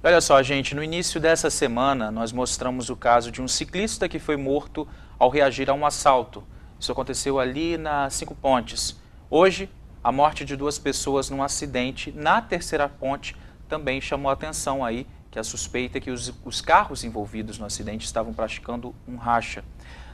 Olha só, gente, no início dessa semana nós mostramos o caso de um ciclista que foi morto ao reagir a um assalto. Isso aconteceu ali na Cinco Pontes. Hoje, a morte de 2 pessoas num acidente na Terceira Ponte também chamou a atenção aí, que a suspeita é que os carros envolvidos no acidente estavam praticando um racha.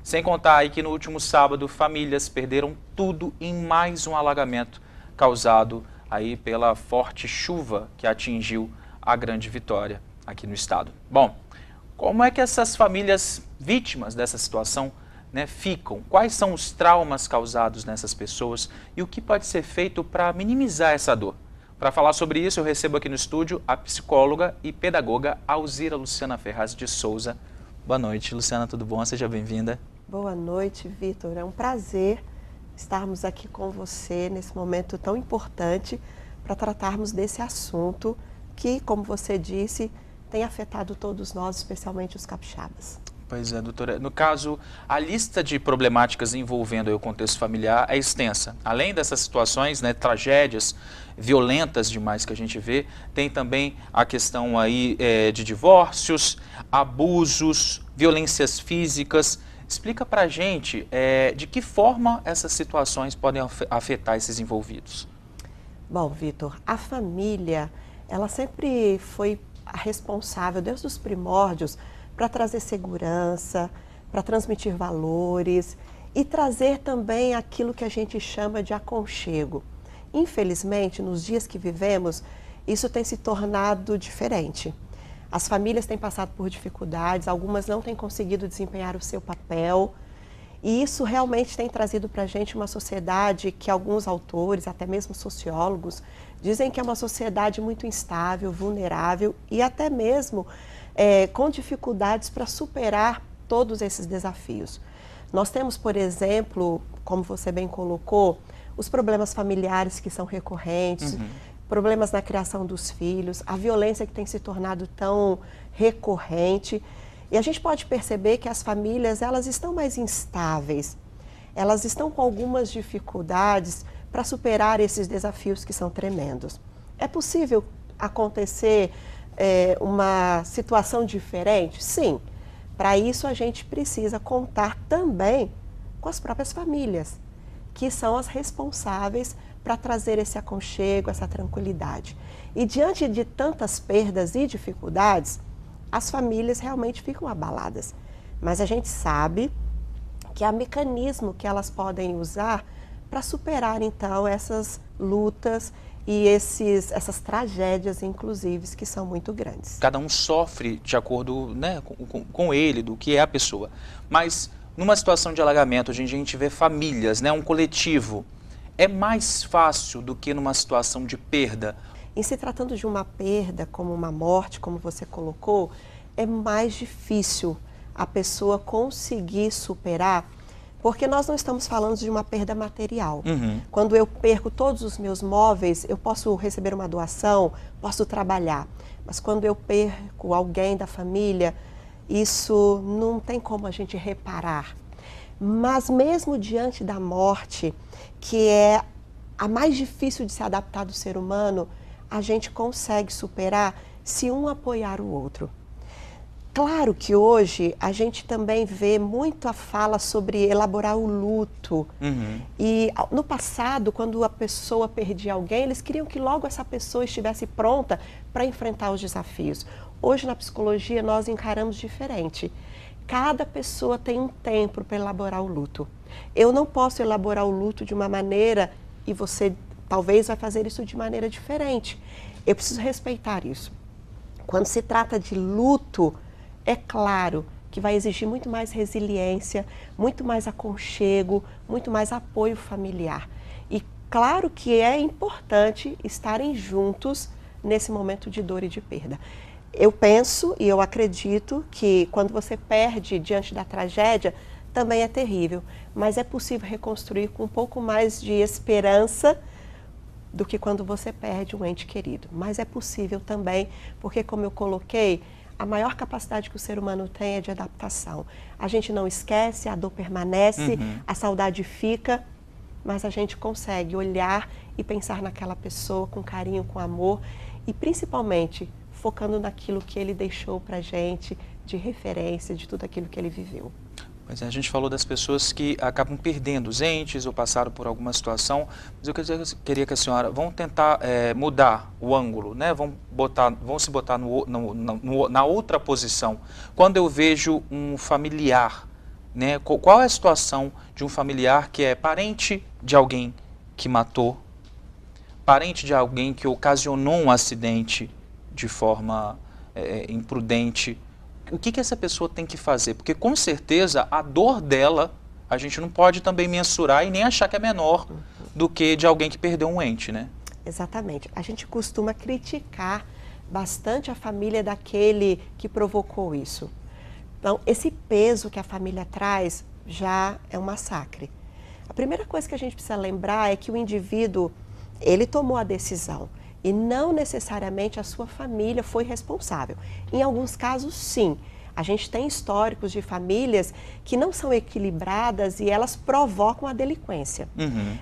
Sem contar aí que no último sábado, famílias perderam tudo em mais um alagamento causado aí pela forte chuva que atingiu a Grande Vitória aqui no estado. Bom, como é que essas famílias vítimas dessa situação ficam? Quais são os traumas causados nessas pessoas e o que pode ser feito para minimizar essa dor? Para falar sobre isso, eu recebo aqui no estúdio a psicóloga e pedagoga Alzira Luciana Ferraz de Souza. Boa noite, Luciana, tudo bom? Seja bem-vinda. Boa noite, Vitor. É um prazer estarmos aqui com você nesse momento tão importante para tratarmos desse assunto que, como você disse, tem afetado todos nós, especialmente os capixabas. Pois é, doutora. No caso, a lista de problemáticas envolvendo o contexto familiar é extensa. Além dessas situações, tragédias violentas demais que a gente vê, tem também a questão aí de divórcios, abusos, violências físicas. Explica pra gente de que forma essas situações podem afetar esses envolvidos. Bom, Vitor, a família, ela sempre foi a responsável, desde os primórdios, para trazer segurança, para transmitir valores e trazer também aquilo que a gente chama de aconchego. Infelizmente, nos dias que vivemos, isso tem se tornado diferente. As famílias têm passado por dificuldades, algumas não têm conseguido desempenhar o seu papel, e isso realmente tem trazido para a gente uma sociedade que alguns autores, até mesmo sociólogos, dizem que é uma sociedade muito instável, vulnerável e até mesmo com dificuldades para superar todos esses desafios. Nós temos, por exemplo, como você bem colocou, os problemas familiares que são recorrentes, problemas na criação dos filhos, a violência que tem se tornado tão recorrente. E a gente pode perceber que as famílias, elas estão mais instáveis, elas estão com algumas dificuldades para superar esses desafios que são tremendos. É possível acontecer uma situação diferente? Sim. Para isso a gente precisa contar também com as próprias famílias, que são as responsáveis para trazer esse aconchego, essa tranquilidade. E diante de tantas perdas e dificuldades, as famílias realmente ficam abaladas. Mas a gente sabe que há mecanismo que elas podem usar para superar, então, essas lutas e essas tragédias, inclusive, que são muito grandes. Cada um sofre de acordo com ele, do que é a pessoa. Mas, numa situação de alagamento, a gente vê famílias, um coletivo. É mais fácil do que numa situação de perda? Em se tratando de uma perda, como uma morte, como você colocou, é mais difícil a pessoa conseguir superar, porque nós não estamos falando de uma perda material. Quando eu perco todos os meus móveis, eu posso receber uma doação, posso trabalhar. Mas quando eu perco alguém da família, isso não tem como a gente reparar. Mas mesmo diante da morte, que é a mais difícil de se adaptar do ser humano, a gente consegue superar se um apoiar o outro. Claro que hoje a gente também vê muito a fala sobre elaborar o luto. E no passado, quando a pessoa perdia alguém, eles queriam que logo essa pessoa estivesse pronta para enfrentar os desafios. Hoje na psicologia nós encaramos diferente. Cada pessoa tem um tempo para elaborar o luto. Eu não posso elaborar o luto de uma maneira e você talvez vai fazer isso de maneira diferente. Eu preciso respeitar isso. Quando se trata de luto, é claro que vai exigir muito mais resiliência, muito mais aconchego, muito mais apoio familiar. E claro que é importante estarem juntos nesse momento de dor e de perda. Eu penso e eu acredito que quando você perde diante da tragédia, também é terrível, mas é possível reconstruir com um pouco mais de esperança do que quando você perde um ente querido. Mas é possível também, porque como eu coloquei, a maior capacidade que o ser humano tem é de adaptação. A gente não esquece, a dor permanece, a saudade fica, mas a gente consegue olhar e pensar naquela pessoa com carinho, com amor e principalmente focando naquilo que ele deixou para a gente de referência, de tudo aquilo que ele viveu. Pois é, a gente falou das pessoas que acabam perdendo os entes ou passaram por alguma situação, mas eu queria que a senhora, vamos tentar mudar o ângulo, né? Vamos se botar na outra posição. Quando eu vejo um familiar, né? Qual é a situação de um familiar que é parente de alguém que matou, parente de alguém que ocasionou um acidente de forma imprudente? O que essa pessoa tem que fazer? Porque com certeza a dor dela a gente não pode também mensurar e nem achar que é menor do que de alguém que perdeu um ente, né? Exatamente. A gente costuma criticar bastante a família daquele que provocou isso. Então, esse peso que a família traz já é um massacre. A primeira coisa que a gente precisa lembrar é que o indivíduo, ele tomou a decisão. E não necessariamente a sua família foi responsável. Em alguns casos, sim. A gente tem históricos de famílias que não são equilibradas e elas provocam a delinquência.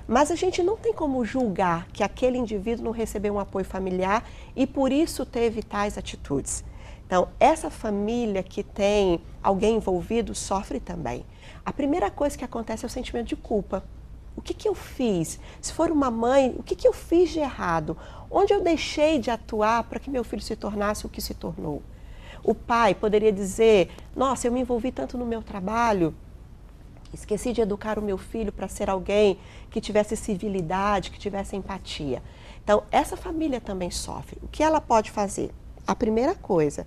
Mas a gente não tem como julgar que aquele indivíduo não recebeu um apoio familiar e por isso teve tais atitudes. Então, essa família que tem alguém envolvido sofre também. A primeira coisa que acontece é o sentimento de culpa. O que eu fiz? Se for uma mãe, o que eu fiz de errado? Onde eu deixei de atuar para que meu filho se tornasse o que se tornou? O pai poderia dizer, nossa, eu me envolvi tanto no meu trabalho, esqueci de educar o meu filho para ser alguém que tivesse civilidade, que tivesse empatia. Então, essa família também sofre. O que ela pode fazer? A primeira coisa,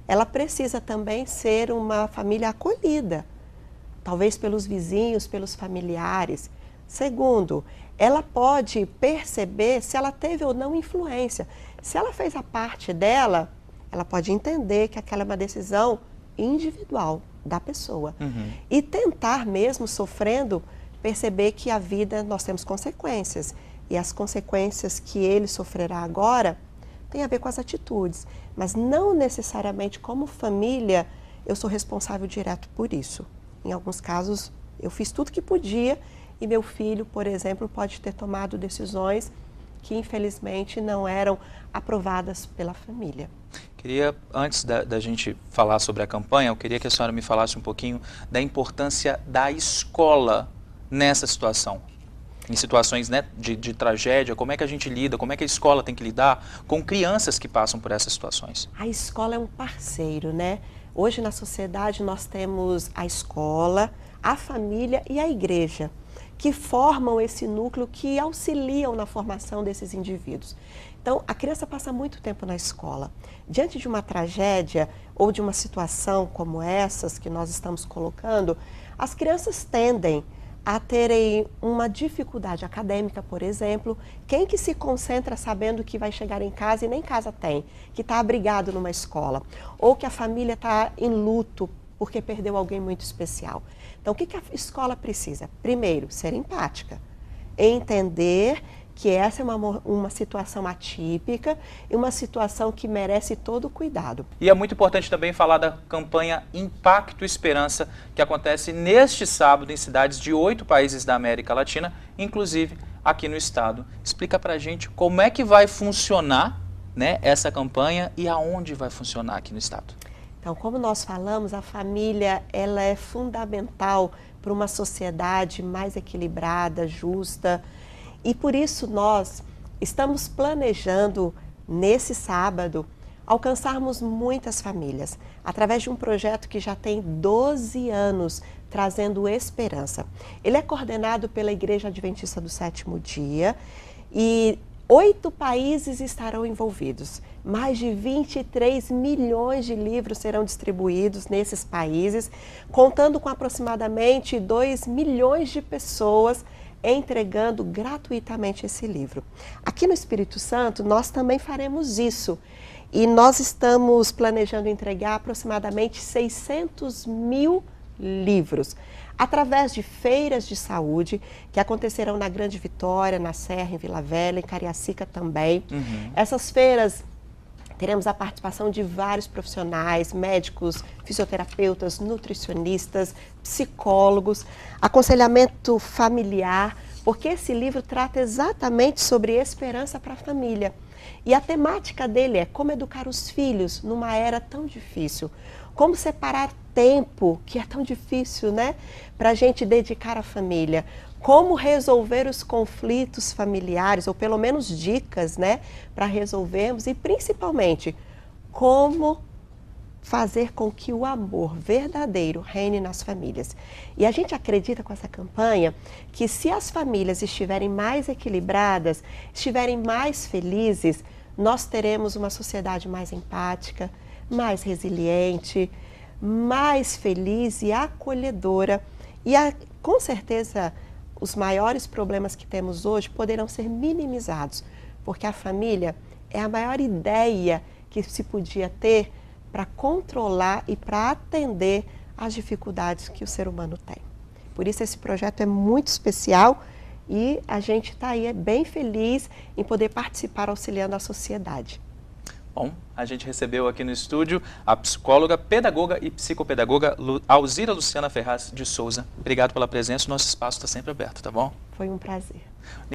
ela precisa também ser uma família acolhida, talvez pelos vizinhos, pelos familiares. Segundo, ela pode perceber se ela teve ou não influência. Se ela fez a parte dela, ela pode entender que aquela é uma decisão individual da pessoa. E tentar mesmo, sofrendo, perceber que a vida, nós temos consequências. E as consequências que ele sofrerá agora tem a ver com as atitudes. Mas não necessariamente como família eu sou responsável direto por isso. Em alguns casos eu fiz tudo que podia e meu filho, por exemplo, pode ter tomado decisões que infelizmente não eram aprovadas pela família. Queria, antes da gente falar sobre a campanha, eu queria que a senhora me falasse um pouquinho da importância da escola nessa situação. Em situações, né, de tragédia, como é que a gente lida, como é que a escola tem que lidar com crianças que passam por essas situações? A escola é um parceiro, né? Hoje na sociedade nós temos a escola, a família e a igreja, que formam esse núcleo que auxiliam na formação desses indivíduos. Então, a criança passa muito tempo na escola. Diante de uma tragédia ou de uma situação como essas que nós estamos colocando, as crianças tendem a terem uma dificuldade acadêmica, por exemplo. Quem que se concentra sabendo que vai chegar em casa e nem casa tem, que está abrigado numa escola, ou que a família está em luto porque perdeu alguém muito especial. Então, o que a escola precisa? Primeiro, ser empática, entender que essa é uma situação atípica e uma situação que merece todo o cuidado. E é muito importante também falar da campanha Impacto Esperança, que acontece neste sábado em cidades de 8 países da América Latina, inclusive aqui no estado. Explica pra gente como é que vai funcionar, né, essa campanha e aonde vai funcionar aqui no estado. Então, como nós falamos, a família ela é fundamental para uma sociedade mais equilibrada, justa. E por isso nós estamos planejando, nesse sábado, alcançarmos muitas famílias, através de um projeto que já tem 12 anos, trazendo esperança. Ele é coordenado pela Igreja Adventista do Sétimo Dia e 8 países estarão envolvidos. Mais de 23 milhões de livros serão distribuídos nesses países, contando com aproximadamente 2 milhões de pessoas entregando gratuitamente esse livro. Aqui no Espírito Santo, nós também faremos isso. E nós estamos planejando entregar aproximadamente 600 mil livros, através de feiras de saúde, que acontecerão na Grande Vitória, na Serra, em Vila Velha, em Cariacica também. Essas feiras, teremos a participação de vários profissionais, médicos, fisioterapeutas, nutricionistas, psicólogos, aconselhamento familiar, porque esse livro trata exatamente sobre esperança para a família. E a temática dele é como educar os filhos numa era tão difícil. Como separar tempo, que é tão difícil, né? Para a gente dedicar à família. Como resolver os conflitos familiares, ou pelo menos dicas, né? Para resolvermos e principalmente como fazer com que o amor verdadeiro reine nas famílias. E a gente acredita com essa campanha que se as famílias estiverem mais equilibradas, estiverem mais felizes, nós teremos uma sociedade mais empática, mais resiliente, mais feliz e acolhedora. E com certeza os maiores problemas que temos hoje poderão ser minimizados, porque a família é a maior ideia que se podia ter para controlar e para atender às dificuldades que o ser humano tem. Por isso esse projeto é muito especial e a gente está aí bem feliz em poder participar auxiliando a sociedade. Bom, a gente recebeu aqui no estúdio a psicóloga, pedagoga e psicopedagoga Alzira Luciana Ferraz de Souza. Obrigado pela presença, o nosso espaço está sempre aberto, tá bom? Foi um prazer.